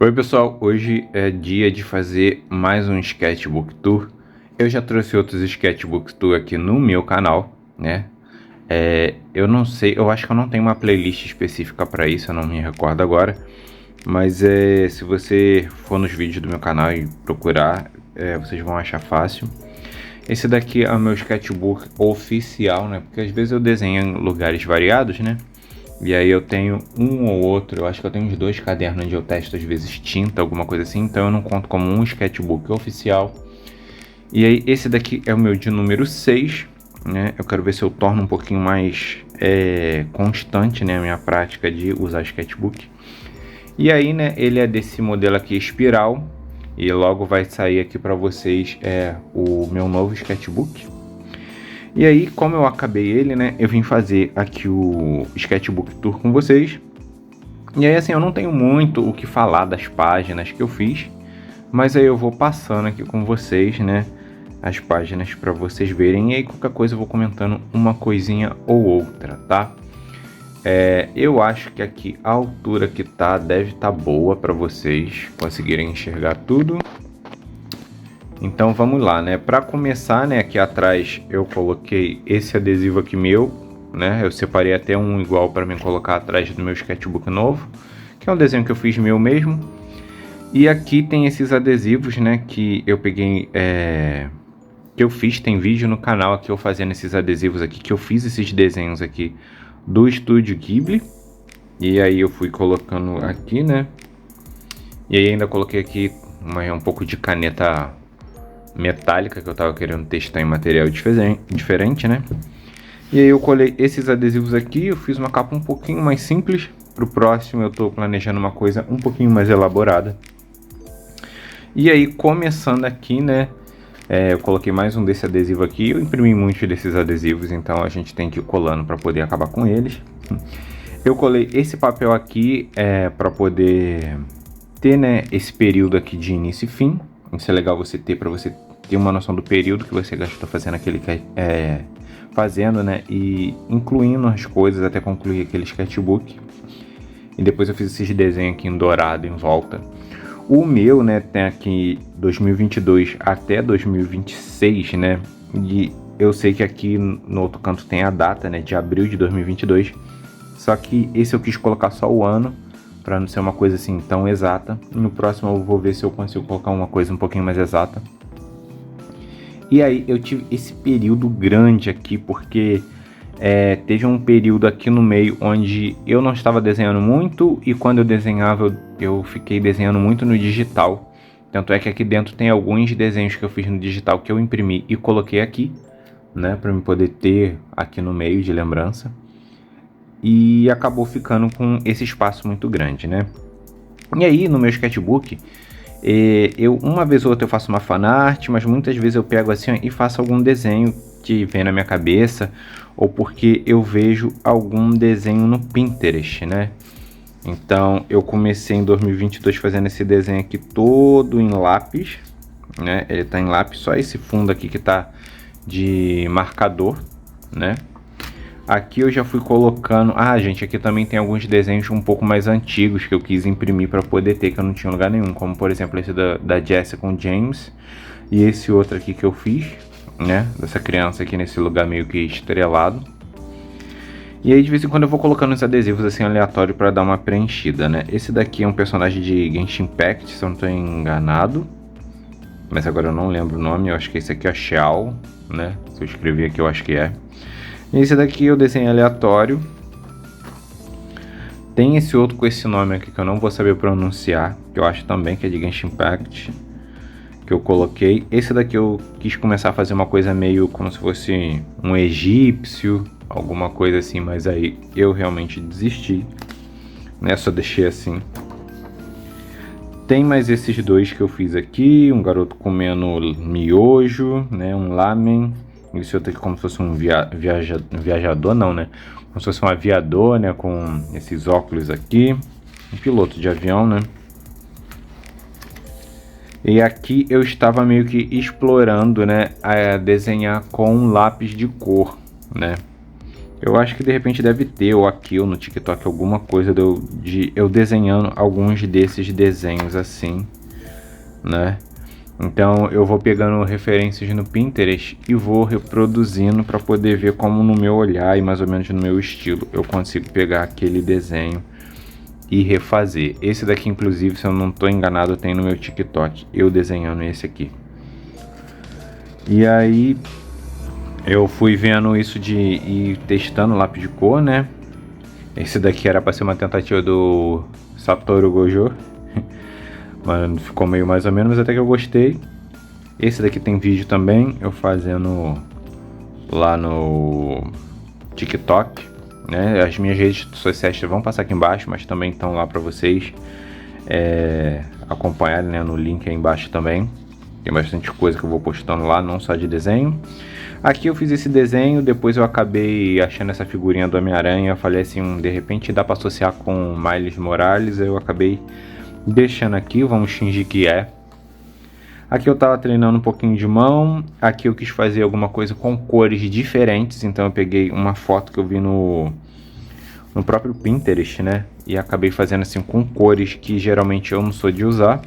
Oi pessoal, hoje é dia de fazer mais um Sketchbook Tour. Eu já trouxe outros Sketchbook Tour aqui no meu canal, né? Eu não sei, eu acho que eu não tenho uma playlist específica para isso, eu não me recordo agora. Mas se você for nos vídeos do meu canal e procurar, vocês vão achar fácil. Esse daqui é o meu sketchbook oficial, né? Porque às vezes eu desenho em lugares variados, né? E aí eu tenho um ou outro, eu acho que eu tenho uns 2 cadernos onde eu testo às vezes tinta, alguma coisa assim, então eu não conto como um sketchbook oficial. E aí esse daqui é o meu de número 6, né? Eu quero ver se eu torno um pouquinho mais constante, né, a minha prática de usar sketchbook. E aí, né, ele é desse modelo aqui espiral, e logo vai sair aqui para vocês o meu novo sketchbook. E aí, como eu acabei ele, né, eu vim fazer aqui o Sketchbook Tour com vocês. E aí, assim, eu não tenho muito o que falar das páginas que eu fiz, mas aí eu vou passando aqui com vocês, né, as páginas para vocês verem. E aí, qualquer coisa eu vou comentando uma coisinha ou outra, tá? Eu acho que aqui a altura que tá deve estar boa para vocês conseguirem enxergar tudo. Então vamos lá, né? Para começar, né, aqui atrás eu coloquei esse adesivo aqui meu, né? Eu separei até um igual para mim colocar atrás do meu sketchbook novo, que é um desenho que eu fiz meu mesmo. E aqui tem esses adesivos, né, que eu peguei, que eu fiz, tem vídeo no canal aqui eu fazendo esses adesivos aqui, que eu fiz esses desenhos aqui do Estúdio Ghibli. E aí eu fui colocando aqui, né? E aí ainda coloquei aqui um pouco de caneta metálica que eu tava querendo testar em material diferente, né? E aí eu colei esses adesivos aqui, eu fiz uma capa um pouquinho mais simples. Pro próximo eu tô planejando uma coisa um pouquinho mais elaborada. E aí começando aqui, né? Eu coloquei mais um desse adesivo aqui, eu imprimi muitos desses adesivos, então a gente tem que ir colando para poder acabar com eles. Eu colei esse papel aqui para poder ter, né, esse período aqui de início e fim. Isso é legal você ter, para você ter uma noção do período que você gastou fazendo aquele fazendo, né, e incluindo as coisas até concluir aquele sketchbook. E depois eu fiz esses desenhos aqui em dourado em volta. O meu, né, tem aqui 2022 até 2026, né? E eu sei que aqui no outro canto tem a data, né, de abril de 2022. Só que esse eu quis colocar só o ano, para não ser uma coisa assim tão exata. No próximo eu vou ver se eu consigo colocar uma coisa um pouquinho mais exata. E aí eu tive esse período grande aqui, porque teve um período aqui no meio onde eu não estava desenhando muito, e quando eu desenhava eu fiquei desenhando muito no digital. Tanto é que aqui dentro tem alguns desenhos que eu fiz no digital que eu imprimi e coloquei aqui, né, para eu poder ter aqui no meio de lembrança. E acabou ficando com esse espaço muito grande, né? E aí no meu sketchbook, eu uma vez ou outra eu faço uma fanart, mas muitas vezes eu pego assim e faço algum desenho que vem na minha cabeça, ou porque eu vejo algum desenho no Pinterest, né? Então eu comecei em 2022 fazendo esse desenho aqui todo em lápis, né? Ele tá em lápis, só esse fundo aqui que tá de marcador, né? Aqui eu já fui colocando... gente, aqui também tem alguns desenhos um pouco mais antigos que eu quis imprimir para poder ter, que eu não tinha lugar nenhum. Como, por exemplo, esse da Jessie com James. E esse outro aqui que eu fiz, né? Dessa criança aqui nesse lugar meio que estrelado. E aí, de vez em quando, eu vou colocando os adesivos assim, aleatório para dar uma preenchida, né? Esse daqui é um personagem de Genshin Impact, se eu não estou enganado. Mas agora eu não lembro o nome. Eu acho que esse aqui é Xiao, né? Se eu escrever aqui, eu acho que é. Esse daqui eu desenhei aleatório. Tem esse outro com esse nome aqui que eu não vou saber pronunciar, que eu acho também que é de Genshin Impact, que eu coloquei. Esse daqui eu quis começar a fazer uma coisa meio como se fosse um egípcio, alguma coisa assim, mas aí eu realmente desisti, né? Só deixei assim. Tem mais esses dois que eu fiz aqui, um garoto comendo miojo, né? Um lamen. Esse outro aqui como se fosse um viajador, não, né? Como se fosse um aviador, né? Com esses óculos aqui. Um piloto de avião, né? E aqui eu estava meio que explorando, né? A desenhar com lápis de cor, né? Eu acho que de repente deve ter, ou aqui ou no TikTok, alguma coisa de eu desenhando alguns desses desenhos assim, né? Então eu vou pegando referências no Pinterest e vou reproduzindo para poder ver como no meu olhar e mais ou menos no meu estilo eu consigo pegar aquele desenho e refazer. Esse daqui, inclusive, se eu não estou enganado, tem no meu TikTok, eu desenhando esse aqui. E aí eu fui vendo isso de ir testando lápis de cor, né? Esse daqui era para ser uma tentativa do Satoru Gojo, mas ficou meio mais ou menos, mas até que eu gostei. Esse daqui tem vídeo também, eu fazendo lá no TikTok, né? As minhas redes sociais vão passar aqui embaixo, mas também estão lá para vocês acompanharem, né? No link aí embaixo também. Tem bastante coisa que eu vou postando lá, não só de desenho. Aqui eu fiz esse desenho, depois eu acabei achando essa figurinha do Homem-Aranha. Eu falei assim, de repente dá para associar com Miles Morales. Eu acabei deixando aqui, vamos fingir que é. Aqui eu tava treinando um pouquinho de mão. Aqui eu quis fazer alguma coisa com cores diferentes. Então eu peguei uma foto que eu vi no próprio Pinterest, né? E acabei fazendo assim com cores que geralmente eu não sou de usar.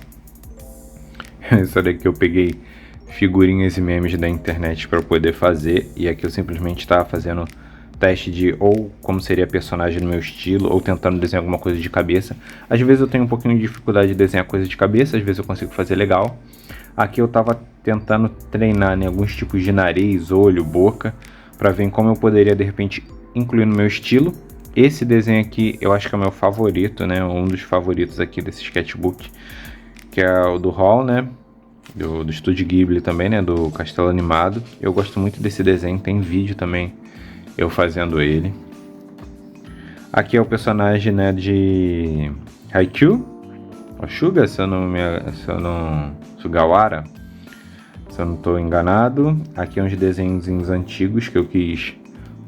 Isso daqui eu peguei figurinhas e memes da internet para poder fazer. E aqui eu simplesmente estava fazendo teste de ou como seria a personagem no meu estilo, ou tentando desenhar alguma coisa de cabeça. Às vezes eu tenho um pouquinho de dificuldade de desenhar coisa de cabeça, às vezes eu consigo fazer legal. Aqui eu estava tentando treinar em alguns tipos de nariz, olho, boca, para ver como eu poderia de repente incluir no meu estilo. Esse desenho aqui eu acho que é o meu favorito, né? Um dos favoritos aqui desse sketchbook, que é o do Hall, né? Do Estúdio Ghibli também, né? Do Castelo Animado. Eu gosto muito desse desenho, tem vídeo também eu fazendo ele. Aqui é o personagem, né, de Haikyuu, o Suga, Sugawara, se eu não estou enganado. Aqui é uns desenhos antigos que eu quis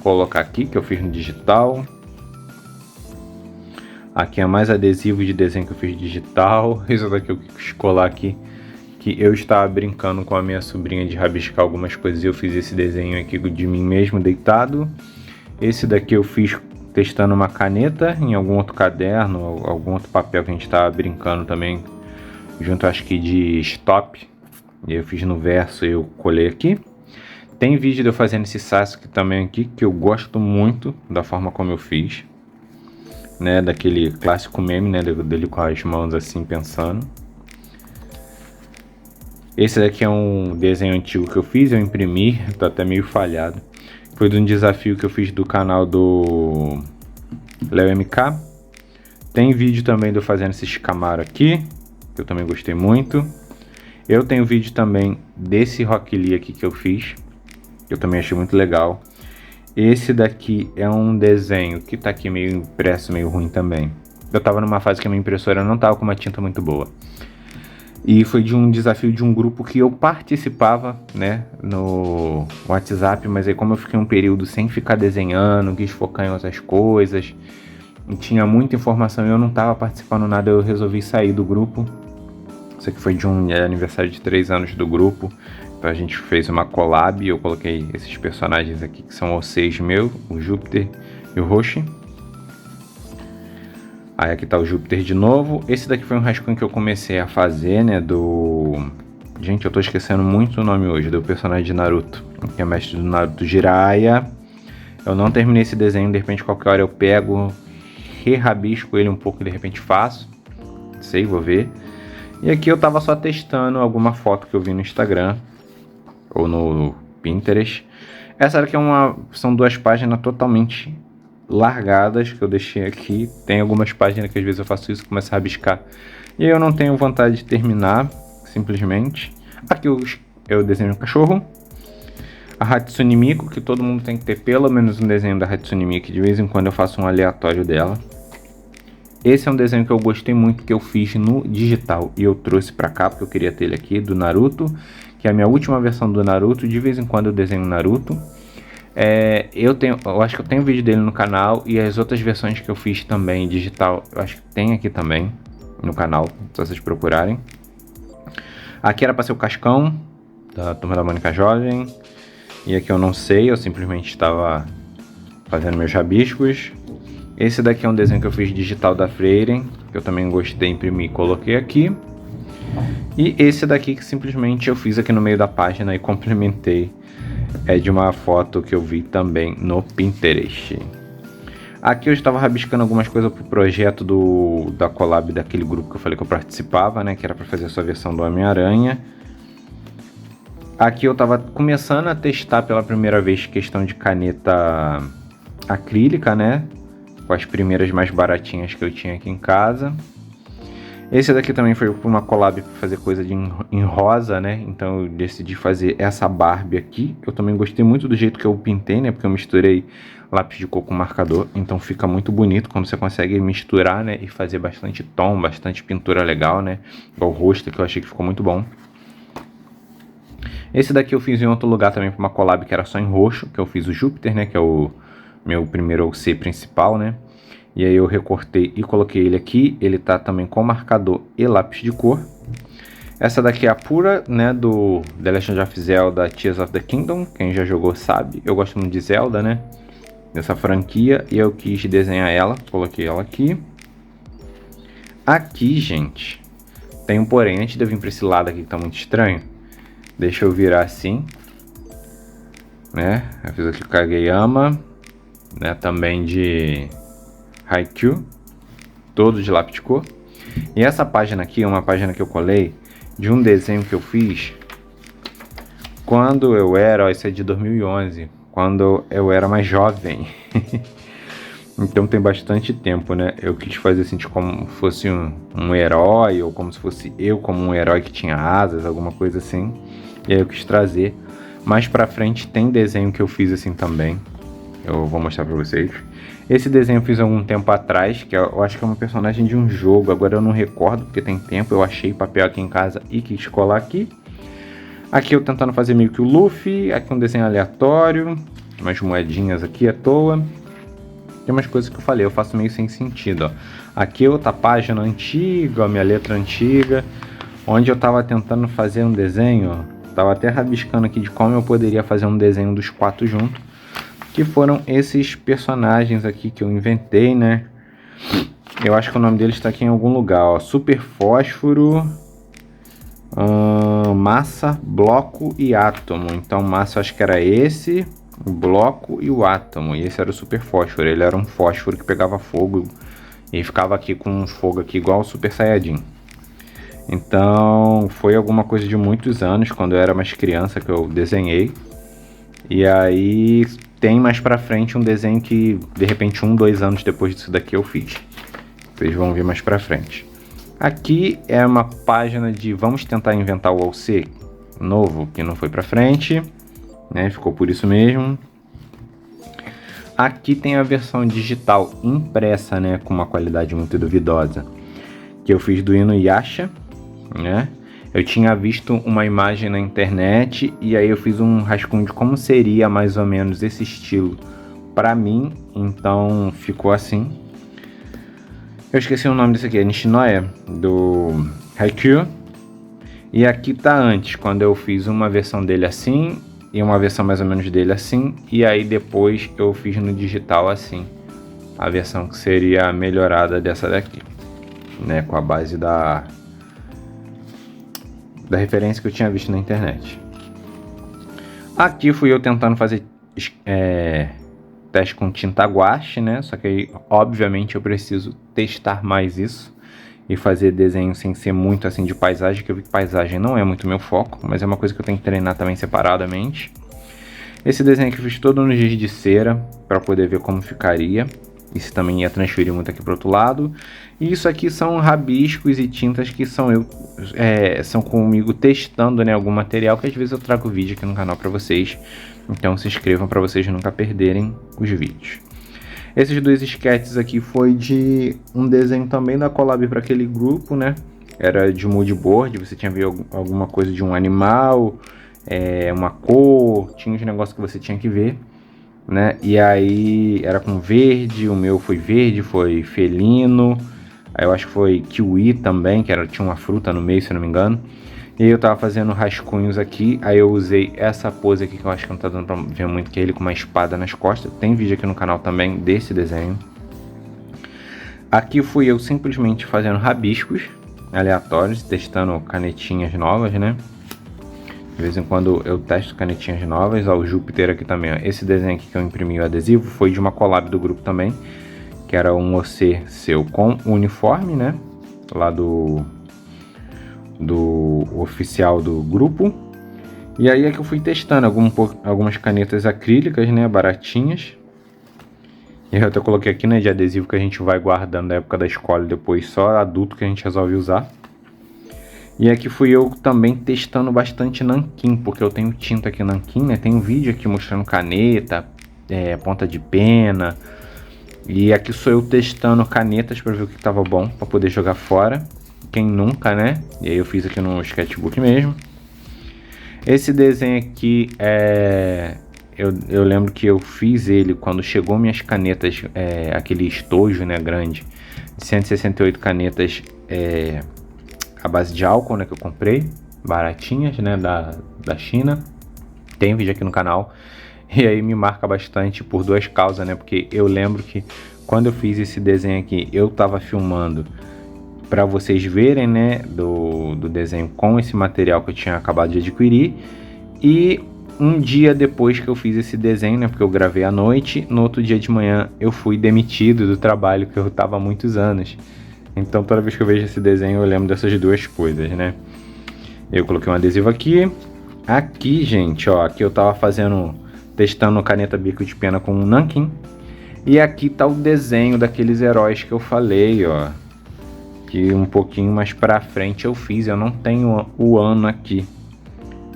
colocar aqui, que eu fiz no digital. Aqui é mais adesivo de desenho que eu fiz digital. Isso daqui eu quis colar aqui, que eu estava brincando com a minha sobrinha de rabiscar algumas coisas e eu fiz esse desenho aqui de mim mesmo deitado. Esse daqui eu fiz testando uma caneta em algum outro caderno, algum outro papel que a gente estava brincando também, junto acho que de stop. E eu fiz no verso e eu colei aqui. Tem vídeo de eu fazendo esse Sasuke também aqui, que eu gosto muito da forma como eu fiz, né, daquele clássico meme, né, dele com as mãos assim pensando. Esse daqui é um desenho antigo que eu fiz, eu imprimi, tá até meio falhado. Foi de um desafio que eu fiz do canal do Léo MK. Tem vídeo também de eu fazendo esse Camaro aqui, que eu também gostei muito. Eu tenho vídeo também desse Rock Lee aqui que eu fiz, que eu também achei muito legal. Esse daqui é um desenho que tá aqui meio impresso, meio ruim também. Eu tava numa fase que a minha impressora não tava com uma tinta muito boa. E foi de um desafio de um grupo que eu participava, né, no WhatsApp, mas aí como eu fiquei um período sem ficar desenhando, quis focar em outras coisas, e tinha muita informação e eu não estava participando nada, eu resolvi sair do grupo. Isso aqui foi de um aniversário de 3 anos do grupo, então a gente fez uma collab, eu coloquei esses personagens aqui que são os 6 meus, o Júpiter e o Roshi. Aí aqui tá o Júpiter de novo. Esse daqui foi um rascunho que eu comecei a fazer, né, Gente, eu tô esquecendo muito o nome hoje, do personagem de Naruto, que é mestre do Naruto, Jiraiya. Eu não terminei esse desenho, de repente qualquer hora eu pego, re-rabisco ele um pouco e de repente faço. Não sei, vou ver. E aqui eu tava só testando alguma foto que eu vi no Instagram ou no Pinterest. Essa daqui são 2 páginas totalmente largadas que eu deixei aqui. Tem algumas páginas que às vezes eu faço isso, começo a rabiscar e aí eu não tenho vontade de terminar, simplesmente. Aqui eu desenho um cachorro, a Hatsune Miku, que todo mundo tem que ter pelo menos um desenho da Hatsune Miku, de vez em quando eu faço um aleatório dela. Esse é um desenho que eu gostei muito, que eu fiz no digital e eu trouxe pra cá porque eu queria ter ele aqui, do Naruto, que é a minha última versão do Naruto. De vez em quando eu desenho Naruto. Eu acho que eu tenho vídeo dele no canal, e as outras versões que eu fiz também digital, eu acho que tem aqui também no canal, se vocês procurarem. Aqui era para ser o Cascão da Turma da Mônica Jovem, e aqui eu não sei, eu simplesmente estava fazendo meus rabiscos. Esse daqui é um desenho que eu fiz digital da Freire, que eu também gostei, imprimi e coloquei aqui. E esse daqui que simplesmente eu fiz aqui no meio da página e complementei, é de uma foto que eu vi também no Pinterest. Aqui eu estava rabiscando algumas coisas pro projeto da collab daquele grupo que eu falei que eu participava, né? Que era para fazer a sua versão do Homem-Aranha. Aqui eu estava começando a testar pela primeira vez questão de caneta acrílica, né? Com as primeiras mais baratinhas que eu tinha aqui em casa. Esse daqui também foi uma collab para fazer coisa em rosa, né? Então eu decidi fazer essa Barbie aqui. Eu também gostei muito do jeito que eu pintei, né? Porque eu misturei lápis de cor com marcador. Então fica muito bonito quando você consegue misturar, né? E fazer bastante tom, bastante pintura legal, né? Igual o rosto, que eu achei que ficou muito bom. Esse daqui eu fiz em outro lugar também para uma collab que era só em roxo. Que eu fiz o Júpiter, né? Que é o meu primeiro OC principal, né? E aí eu recortei e coloquei ele aqui. Ele tá também com marcador e lápis de cor. Essa daqui é a pura, né, do The Legend of Zelda Tears of the Kingdom. Quem já jogou sabe. Eu gosto muito de Zelda, né? Dessa franquia. E eu quis desenhar ela. Coloquei ela aqui. Aqui, gente, tem um porém. Antes de eu vir pra esse lado aqui que tá muito estranho. Deixa eu virar assim. Né? Eu fiz aqui o Kageyama. Né? Também de Haikyuu, todo de lápis de cor. E essa página aqui é uma página que eu colei de um desenho que eu fiz quando eu era, ó, isso é de 2011, quando eu era mais jovem. Então tem bastante tempo, né? Eu quis fazer assim, como fosse um herói, ou como se fosse eu como um herói que tinha asas, alguma coisa assim. E aí eu quis trazer. Mais pra frente tem desenho que eu fiz assim também. Eu vou mostrar pra vocês. Esse desenho eu fiz algum tempo atrás, que eu acho que é uma personagem de um jogo. Agora eu não recordo, porque tem tempo. Eu achei papel aqui em casa e quis colar aqui. Aqui eu tentando fazer meio que o Luffy. Aqui um desenho aleatório. Umas moedinhas aqui à toa. Tem umas coisas que eu falei, eu faço meio sem sentido, ó. Aqui é outra página antiga, a minha letra antiga. Onde eu tava tentando fazer um desenho, ó. Tava até rabiscando aqui de como eu poderia fazer um desenho dos 4 juntos. Que foram esses personagens aqui que eu inventei, né? Eu acho que o nome deles está aqui em algum lugar, ó. Super Fósforo, Massa, Bloco e Átomo. Então Massa eu acho que era esse, o Bloco e o Átomo. E esse era o Super Fósforo. Ele era um fósforo que pegava fogo e ficava aqui com um fogo aqui igual o Super Saiyajin. Então foi alguma coisa de muitos anos, quando eu era mais criança, que eu desenhei. E aí tem mais pra frente um desenho que de repente 1, 2 anos depois disso daqui eu fiz. Vocês vão ver mais pra frente. Aqui é uma página de vamos tentar inventar o OC novo, que não foi pra frente, né? Ficou por isso mesmo. Aqui tem a versão digital impressa, né? Com uma qualidade muito duvidosa, que eu fiz do Inuyasha, né? Eu tinha visto uma imagem na internet e aí eu fiz um rascunho de como seria mais ou menos esse estilo pra mim, então ficou assim. Eu esqueci o nome desse aqui, é Nishinoya, do Haikyuu. E aqui tá antes, quando eu fiz uma versão dele assim e uma versão mais ou menos dele assim, e aí depois eu fiz no digital assim, a versão que seria melhorada dessa daqui, né, com a base da referência que eu tinha visto na internet. Aqui fui eu tentando fazer teste com tinta guache, né? Só que aí, obviamente, eu preciso testar mais isso e fazer desenho sem ser muito assim de paisagem, que eu vi que paisagem não é muito meu foco, mas é uma coisa que eu tenho que treinar também separadamente. Esse desenho aqui eu fiz todo no giz de cera para poder ver como ficaria. Isso também ia transferir muito aqui para o outro lado. E isso aqui são rabiscos e tintas que são comigo testando, né, algum material, que às vezes eu trago vídeo aqui no canal para vocês. Então se inscrevam para vocês nunca perderem os vídeos. Esses 2 sketches aqui foi de um desenho também da collab para aquele grupo, né? Era de mood board, você tinha visto alguma coisa de um animal, uma cor, tinha uns negócios que você tinha que ver, né? E aí era com verde, o meu foi verde, foi felino. Aí eu acho que foi kiwi também, tinha uma fruta no meio, se eu não me engano. E aí eu tava fazendo rascunhos aqui, aí eu usei essa pose aqui que eu acho que não tá dando pra ver muito, que é ele com uma espada nas costas. Tem vídeo aqui no canal também desse desenho. Aqui fui eu simplesmente fazendo rabiscos aleatórios, testando canetinhas novas, né? De vez em quando eu testo canetinhas novas. Ó, o Júpiter aqui também, ó. Esse desenho aqui que eu imprimi o adesivo foi de uma collab do grupo também, que era um OC seu com o uniforme, né? Lá do oficial do grupo. E aí é que eu fui testando algumas canetas acrílicas, né, baratinhas. E eu até coloquei aqui, né, de adesivo que a gente vai guardando da época da escola e depois só adulto que a gente resolve usar. E aqui fui eu também testando bastante nanquim, porque eu tenho tinta aqui nanquim, né, tem um vídeo aqui mostrando caneta, ponta de pena. E aqui sou eu testando canetas para ver o que tava bom, para poder jogar fora. Quem nunca, né? E aí eu fiz aqui no sketchbook mesmo. Esse desenho aqui eu lembro que eu fiz ele quando chegou minhas canetas, aquele estojo, né, grande, de 168 canetas à base de álcool, né, que eu comprei, baratinhas, né, da China. Tem vídeo aqui no canal. E aí me marca bastante por duas causas, né, porque eu lembro que quando eu fiz esse desenho aqui, eu tava filmando para vocês verem, né, do desenho com esse material que eu tinha acabado de adquirir. E um dia depois que eu fiz esse desenho, né, porque eu gravei à noite, no outro dia de manhã eu fui demitido do trabalho que eu estava há muitos anos. Então toda vez que eu vejo esse desenho eu lembro dessas duas coisas, né. Eu coloquei um adesivo aqui. Aqui, gente, ó, aqui eu tava testando caneta bico de pena com um nanquim. E aqui tá o desenho daqueles heróis que eu falei, ó, que um pouquinho mais pra frente eu fiz. Eu não tenho o ano aqui,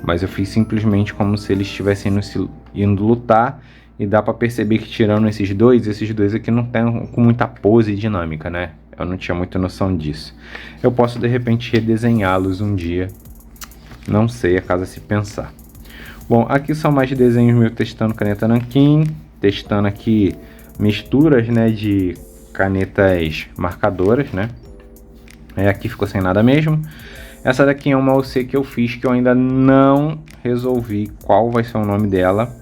mas eu fiz simplesmente como se eles estivessem indo lutar. E dá pra perceber que tirando esses dois aqui não tem com muita pose e dinâmica, né? Eu não tinha muita noção disso. Eu posso de repente redesenhá-los um dia, não sei, a casa se pensar. Bom, aqui são mais desenhos meus testando caneta nanquim, testando aqui misturas, né, de canetas marcadoras, né. Aqui ficou sem nada mesmo. Essa daqui é uma OC que eu fiz, que eu ainda não resolvi qual vai ser o nome dela,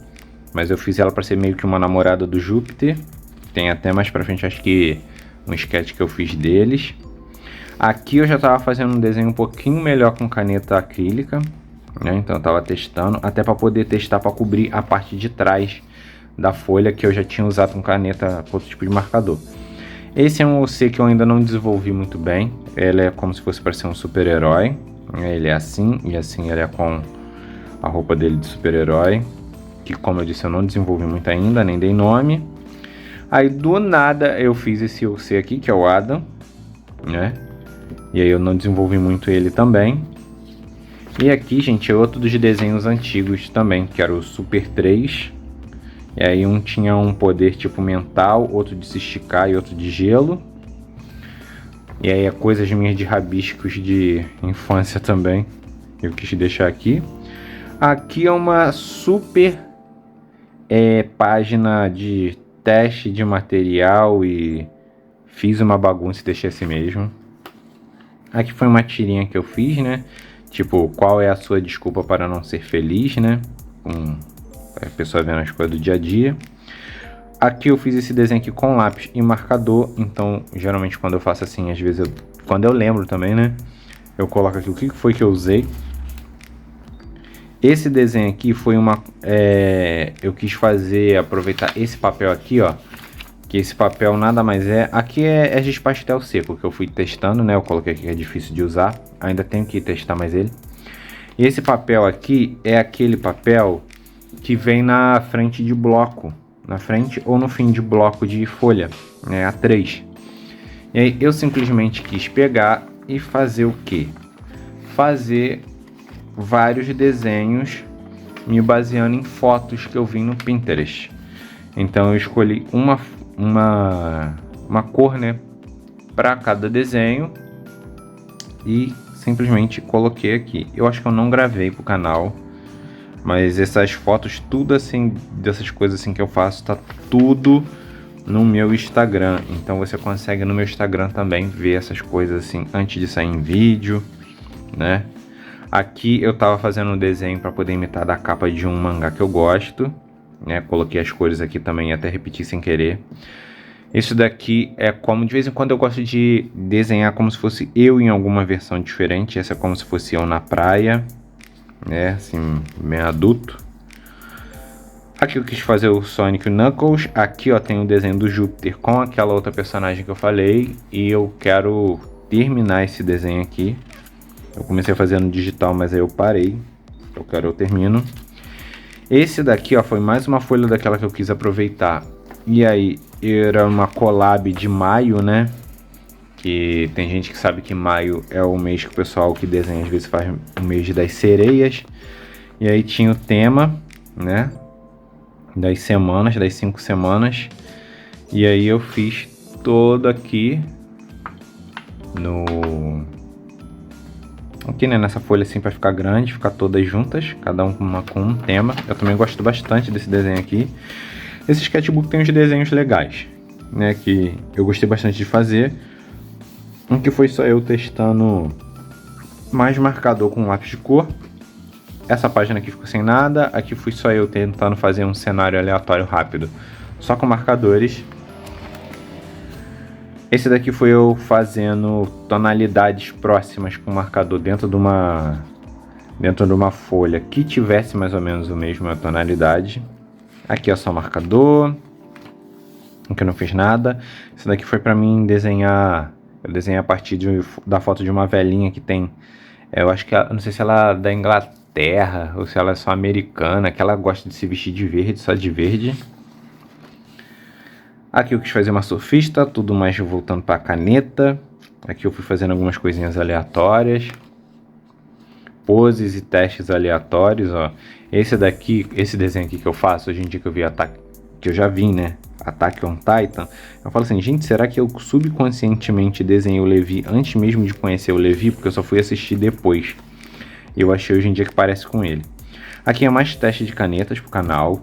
mas eu fiz ela para ser meio que uma namorada do Júpiter. Tem até mais pra frente, acho que um sketch que eu fiz deles. Aqui eu já estava fazendo um desenho um pouquinho melhor com caneta acrílica, né? Então eu estava testando, até para poder testar para cobrir a parte de trás da folha que eu já tinha usado com caneta com outro tipo de marcador. Esse é um OC que eu ainda não desenvolvi muito bem. Ele é como se fosse para ser um super-herói. Ele é assim, e assim ele é com a roupa dele de super-herói, que, como eu disse, eu não desenvolvi muito ainda, nem dei nome. Aí do nada eu fiz esse OC aqui, que é o Adam, né? E aí eu não desenvolvi muito ele também. E aqui, gente, é outro dos desenhos antigos também, que era o Super 3. E aí um tinha um poder tipo mental, outro de se esticar e outro de gelo. E aí é coisas minhas de rabiscos de infância também, eu quis deixar aqui. Aqui é uma super página de teste de material e fiz uma bagunça e deixei assim mesmo. Aqui foi uma tirinha que eu fiz, né? Tipo, qual é a sua desculpa para não ser feliz, né? Com a pessoa vendo as coisas do dia a dia. Aqui eu fiz esse desenho aqui com lápis e marcador. Então, geralmente quando eu faço assim, às vezes quando eu lembro também, né? Eu coloco aqui o que foi que eu usei. Esse desenho aqui foi eu quis aproveitar esse papel aqui, ó. Que esse papel nada mais é... Aqui é giz pastel seco, que eu fui testando, né? Eu coloquei aqui que é difícil de usar. Ainda tenho que testar mais ele. E esse papel aqui é aquele papel que vem na frente de bloco. Na frente ou no fim de bloco de folha, né? A3. E aí eu simplesmente quis pegar e fazer o quê? Fazer vários desenhos me baseando em fotos que eu vi no Pinterest. Então eu escolhi uma cor, né, para cada desenho e simplesmente coloquei aqui. Eu acho que eu não gravei pro canal, mas essas fotos, tudo assim, dessas coisas assim que eu faço, tá tudo no meu Instagram. Então você consegue no meu Instagram também ver essas coisas assim antes de sair em vídeo, né? Aqui eu tava fazendo um desenho para poder imitar da capa de um mangá que eu gosto, né? Coloquei as cores aqui também, até repetir sem querer. Isso daqui é como, de vez em quando eu gosto de desenhar como se fosse eu em alguma versão diferente. Essa é como se fosse eu na praia, né? Assim, bem adulto. Aqui eu quis fazer o Sonic e o Knuckles. Aqui ó, tem o desenho do Júpiter com aquela outra personagem que eu falei. E eu quero terminar esse desenho aqui. Eu comecei a fazer no digital, mas aí eu parei. Eu termino. Esse daqui ó, foi mais uma folha daquela que eu quis aproveitar. E aí, era uma collab de maio, né? Que tem gente que sabe que maio é o mês que o pessoal que desenha às vezes faz o mês das sereias. E aí tinha o tema, né? Das semanas, das 5 semanas. E aí eu fiz todo aqui aqui, né, nessa folha assim para ficar grande, ficar todas juntas, cada uma com um tema. Eu também gosto bastante desse desenho aqui. Esse sketchbook tem uns desenhos legais, né, que eu gostei bastante de fazer. Um que foi só eu testando mais marcador com lápis de cor. Essa página aqui ficou sem nada. Aqui fui só eu tentando fazer um cenário aleatório rápido, só com marcadores. Esse daqui foi eu fazendo tonalidades próximas com marcador dentro de uma folha que tivesse mais ou menos a mesma tonalidade. Aqui é só marcador, aqui eu não fiz nada. Isso daqui foi para mim desenhar. Eu desenhei a partir da foto de uma velhinha que tem, eu acho que não sei se ela é da Inglaterra ou se ela é só americana, que ela gosta de se vestir de verde, só de verde. Aqui eu quis fazer uma surfista, tudo mais voltando para a caneta. Aqui eu fui fazendo algumas coisinhas aleatórias, poses e testes aleatórios, ó. Esse desenho aqui que eu faço hoje em dia, que eu vi que eu já vi, né? Attack on Titan. Eu falo assim, gente, será que eu subconscientemente desenhei o Levi antes mesmo de conhecer o Levi? Porque eu só fui assistir depois. E eu achei hoje em dia que parece com ele. Aqui é mais teste de canetas pro canal.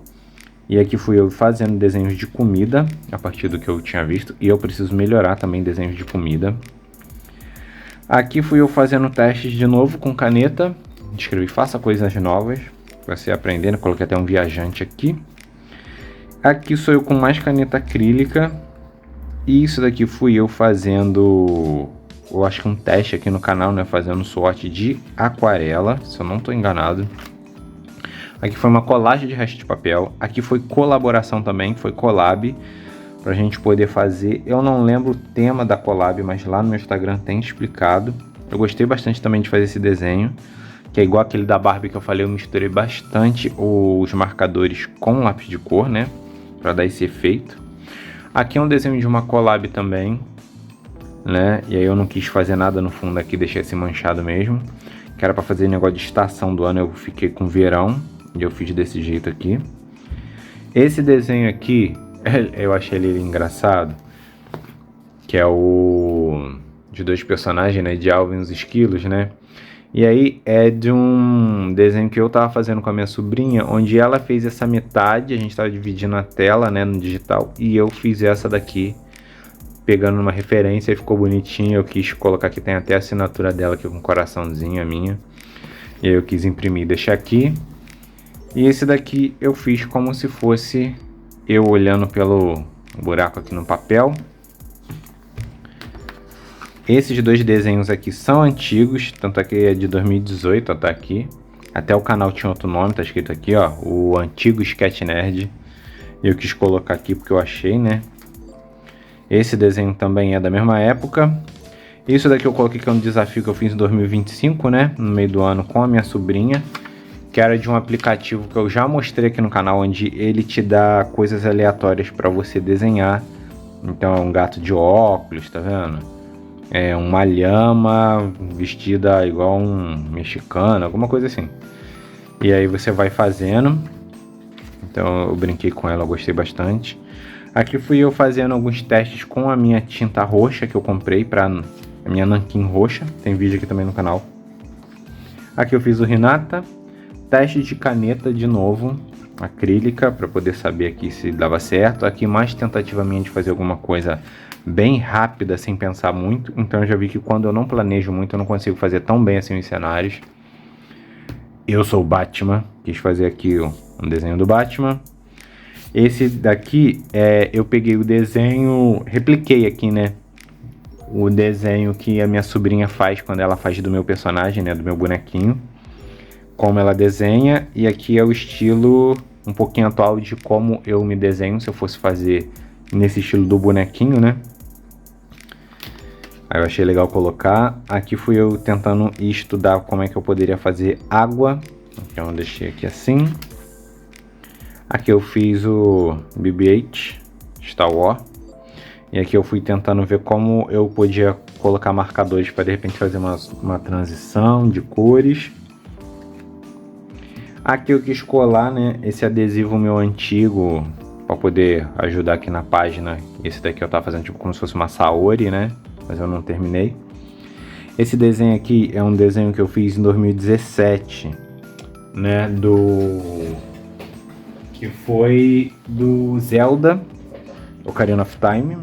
E aqui fui eu fazendo desenhos de comida, a partir do que eu tinha visto. E eu preciso melhorar também desenhos de comida. Aqui fui eu fazendo testes de novo com caneta. Escrevi, faça coisas novas. Você aprendendo, coloquei até um viajante aqui. Aqui sou eu com mais caneta acrílica. E isso daqui fui eu fazendo, eu acho que um teste aqui no canal, né? Fazendo swatch de aquarela, se eu não estou enganado. Aqui foi uma colagem de resto de papel. Aqui foi colaboração também, foi collab, pra gente poder fazer. Eu não lembro o tema da collab, mas lá no meu Instagram tem explicado. Eu gostei bastante também de fazer esse desenho, que é igual aquele da Barbie que eu falei. Eu misturei bastante os marcadores com lápis de cor, né? Pra dar esse efeito. Aqui é um desenho de uma collab também, né? E aí eu não quis fazer nada no fundo aqui, deixei esse manchado mesmo. Que era pra fazer negócio de estação do ano, eu fiquei com verão. E eu fiz desse jeito aqui. Esse desenho aqui, eu achei ele engraçado. Que é o de dois personagens, né? De Alvin e os Esquilos, né? E aí é de um desenho que eu tava fazendo com a minha sobrinha, onde ela fez essa metade, a gente tava dividindo a tela, né, no digital, e eu fiz essa daqui, pegando uma referência, e ficou bonitinho. Eu quis colocar aqui, tem até a assinatura dela aqui com um coraçãozinho, a minha. E aí eu quis imprimir e deixar aqui. E esse daqui eu fiz como se fosse eu olhando pelo buraco aqui no papel. Esses dois desenhos aqui são antigos, tanto é que é de 2018, ó, tá aqui. Até o canal tinha outro nome, tá escrito aqui, ó, o antigo Sketch Nerd. E eu quis colocar aqui porque eu achei, né? Esse desenho também é da mesma época. Isso daqui eu coloquei que é um desafio que eu fiz em 2025, né? No meio do ano com a minha sobrinha. Que era de um aplicativo que eu já mostrei aqui no canal, onde ele te dá coisas aleatórias para você desenhar. Então é um gato de óculos, tá vendo? É uma lhama vestida igual um mexicano, alguma coisa assim. E aí você vai fazendo. Então eu brinquei com ela, eu gostei bastante. Aqui fui eu fazendo alguns testes com a minha tinta roxa que eu comprei para a minha nanquim roxa. Tem vídeo aqui também no canal. Aqui eu fiz o Hinata. Teste de caneta de novo, acrílica, para poder saber aqui se dava certo. Aqui mais tentativa minha de fazer alguma coisa bem rápida, sem pensar muito. Então eu já vi que quando eu não planejo muito, eu não consigo fazer tão bem assim os cenários. eu sou o Batman, quis fazer aqui um desenho do Batman. Esse daqui, eu peguei o desenho, repliquei aqui, né? O desenho que a minha sobrinha faz quando ela faz do meu personagem, né? Do meu bonequinho. Como ela desenha. E aqui é o estilo um pouquinho atual de como eu me desenho se eu fosse fazer nesse estilo do bonequinho, né? Aí eu achei legal colocar. Aqui fui eu tentando estudar como é que eu poderia fazer água. Então eu deixei aqui assim. Aqui eu fiz o BB-8 Star Wars. E aqui eu fui tentando ver como eu podia colocar marcadores para de repente fazer uma transição de cores. Aqui eu quis colar, né, esse adesivo meu antigo para poder ajudar aqui na página. Esse daqui eu tava fazendo tipo como se fosse uma Saori, né? Mas eu não terminei. Esse desenho aqui é um desenho que eu fiz em 2017, né? Que foi do Zelda Ocarina of Time.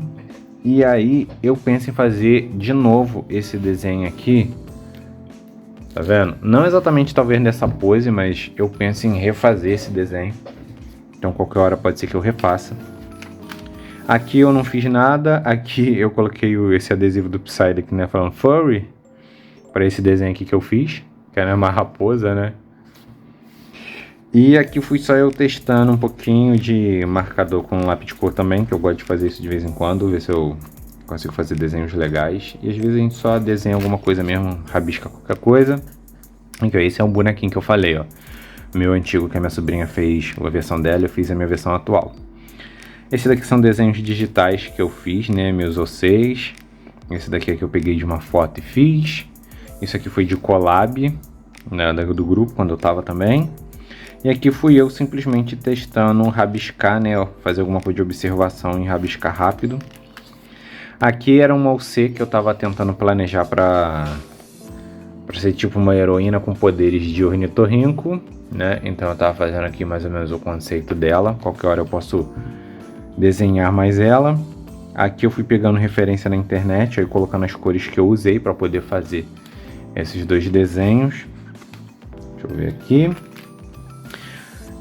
E aí eu penso em fazer de novo esse desenho aqui. Tá vendo? Não exatamente talvez nessa pose, mas eu penso em refazer esse desenho. Então qualquer hora pode ser que eu refaça. Aqui eu não fiz nada. Aqui eu coloquei esse adesivo do Psyduck, né? Falando Furry. Para esse desenho aqui que eu fiz. Que é uma raposa, né? E aqui fui só eu testando um pouquinho de marcador com lápis de cor também. Que eu gosto de fazer isso de vez em quando. Ver se eu consigo fazer desenhos legais. E às vezes a gente só desenha alguma coisa mesmo. Rabisca qualquer coisa. Então esse é um bonequinho que eu falei, ó. Meu antigo que a minha sobrinha fez a versão dela. Eu fiz a minha versão atual. Esse daqui são desenhos digitais que eu fiz, né? Meus O6. Esse daqui é que eu peguei de uma foto e fiz. Isso aqui foi de collab, né? Do grupo, quando eu tava também. E aqui fui eu simplesmente testando rabiscar, né? Fazer alguma coisa de observação e rabiscar rápido. Aqui era uma OC que eu tava tentando planejar pra ser tipo uma heroína com poderes de ornitorrinco, né? Então eu tava fazendo aqui mais ou menos o conceito dela. Qualquer hora eu posso desenhar mais ela. Aqui eu fui pegando referência na internet, aí colocando as cores que eu usei para poder fazer esses dois desenhos. Deixa eu ver aqui.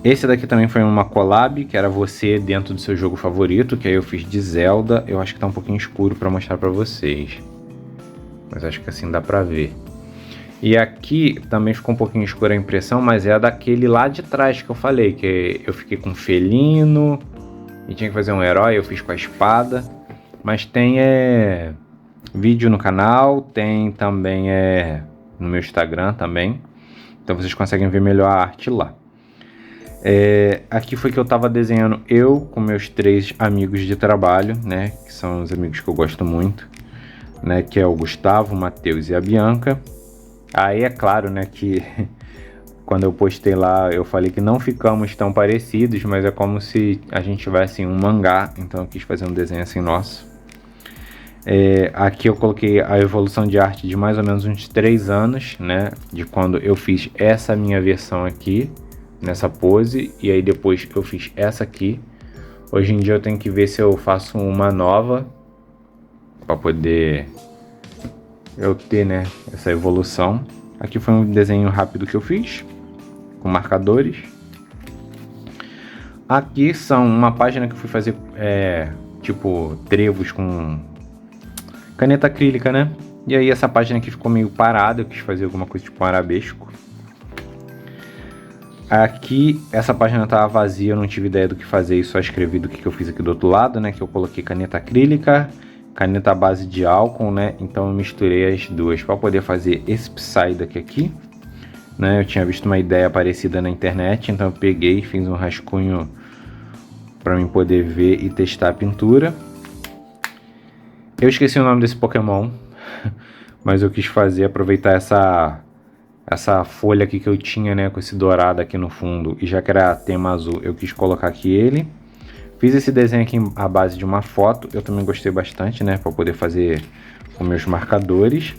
Esse daqui também foi uma collab, que era você dentro do seu jogo favorito, que aí eu fiz de Zelda. Eu acho que tá um pouquinho escuro para mostrar para vocês, mas acho que assim dá para ver. E aqui também ficou um pouquinho escura a impressão, mas é daquele lá de trás que eu falei, que eu fiquei com um felino e tinha que fazer um herói, eu fiz com a espada. Mas tem vídeo no canal, tem também no meu Instagram também. Então vocês conseguem ver melhor a arte lá. Aqui foi que eu tava desenhando eu com meus 3 amigos de trabalho, né? Que são os amigos que eu gosto muito, né? Que é o Gustavo, o Matheus e a Bianca. Aí é claro, né, que quando eu postei lá eu falei que não ficamos tão parecidos, mas é como se a gente tivesse um mangá, então eu quis fazer um desenho assim nosso. Aqui eu coloquei a evolução de arte de mais ou menos uns 3 anos, né, de quando eu fiz essa minha versão aqui, nessa pose, e aí depois eu fiz essa aqui. Hoje em dia eu tenho que ver se eu faço uma nova, para poder eu ter, né, essa evolução. Aqui foi um desenho rápido que eu fiz, com marcadores. Aqui são uma página que eu fui fazer, tipo, trevos com caneta acrílica, né? E aí essa página aqui ficou meio parada, eu quis fazer alguma coisa tipo um arabesco. Aqui, essa página tava vazia, eu não tive ideia do que fazer e só escrevi do que eu fiz aqui do outro lado, né? Que eu coloquei caneta acrílica, caneta à base de álcool, né? Então eu misturei as duas para poder fazer esse Psyduck aqui, né? Eu tinha visto uma ideia parecida na internet, então eu peguei e fiz um rascunho para mim poder ver e testar a pintura. Eu esqueci o nome desse Pokémon, mas eu quis aproveitar essa folha aqui que eu tinha, né, com esse dourado aqui no fundo, e já que era tema azul, eu quis colocar aqui ele. Fiz esse desenho aqui à base de uma foto, eu também gostei bastante, né, para poder fazer com meus marcadores.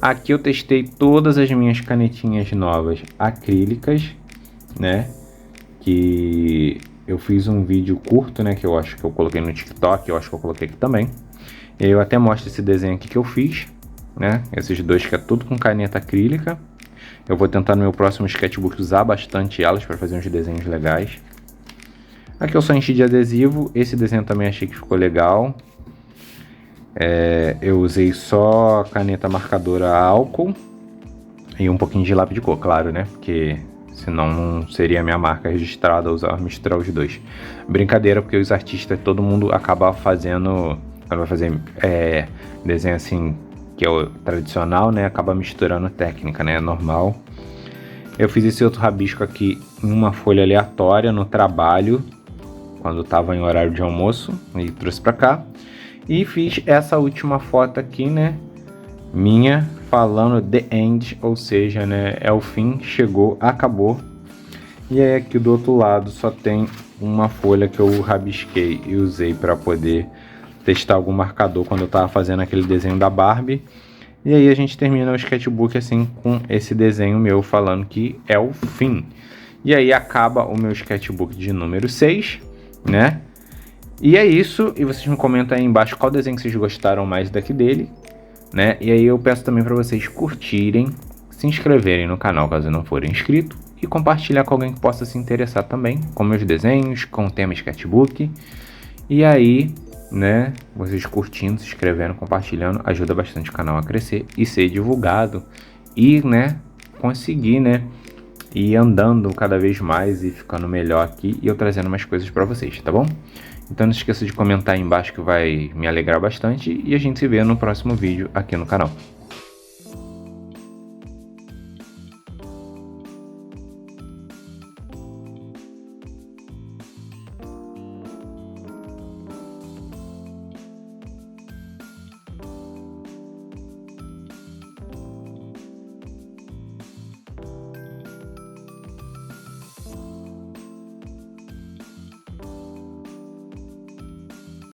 Aqui eu testei todas as minhas canetinhas novas acrílicas, né, que eu fiz um vídeo curto, né, que eu acho que eu coloquei no TikTok, eu acho que eu coloquei aqui também. E aí eu até mostro esse desenho aqui que eu fiz, né, esses dois que é tudo com caneta acrílica. Eu vou tentar no meu próximo sketchbook usar bastante elas para fazer uns desenhos legais. Aqui eu só enchi de adesivo, esse desenho também achei que ficou legal. Eu usei só caneta marcadora a álcool e um pouquinho de lápis de cor, claro, né? Porque senão não seria a minha marca registrada misturar os dois. Brincadeira, porque os artistas, todo mundo acaba fazendo, quando vai fazer desenho assim, que é o tradicional, né? Acaba misturando técnica, né? É normal. Eu fiz esse outro rabisco aqui em uma folha aleatória no trabalho, quando estava em horário de almoço, e trouxe para cá. E fiz essa última foto aqui, né? Minha, falando the end, ou seja, né? É o fim, chegou, acabou. E aí aqui do outro lado só tem uma folha que eu rabisquei e usei para poder testar algum marcador quando eu estava fazendo aquele desenho da Barbie. E aí a gente termina o sketchbook assim com esse desenho meu falando que é o fim. E aí acaba o meu sketchbook de número 6, né? E é isso, e vocês me comentam aí embaixo qual desenho que vocês gostaram mais daqui dele, né? E aí eu peço também para vocês curtirem, se inscreverem no canal caso não forem inscritos e compartilhar com alguém que possa se interessar também com meus desenhos, com o tema sketchbook. E aí, né, vocês curtindo, se inscrevendo, compartilhando, ajuda bastante o canal a crescer e ser divulgado e, né, conseguir, né, ir andando cada vez mais e ficando melhor aqui e eu trazendo mais coisas para vocês, tá bom? Então não esqueça de comentar aí embaixo que vai me alegrar bastante e a gente se vê no próximo vídeo aqui no canal.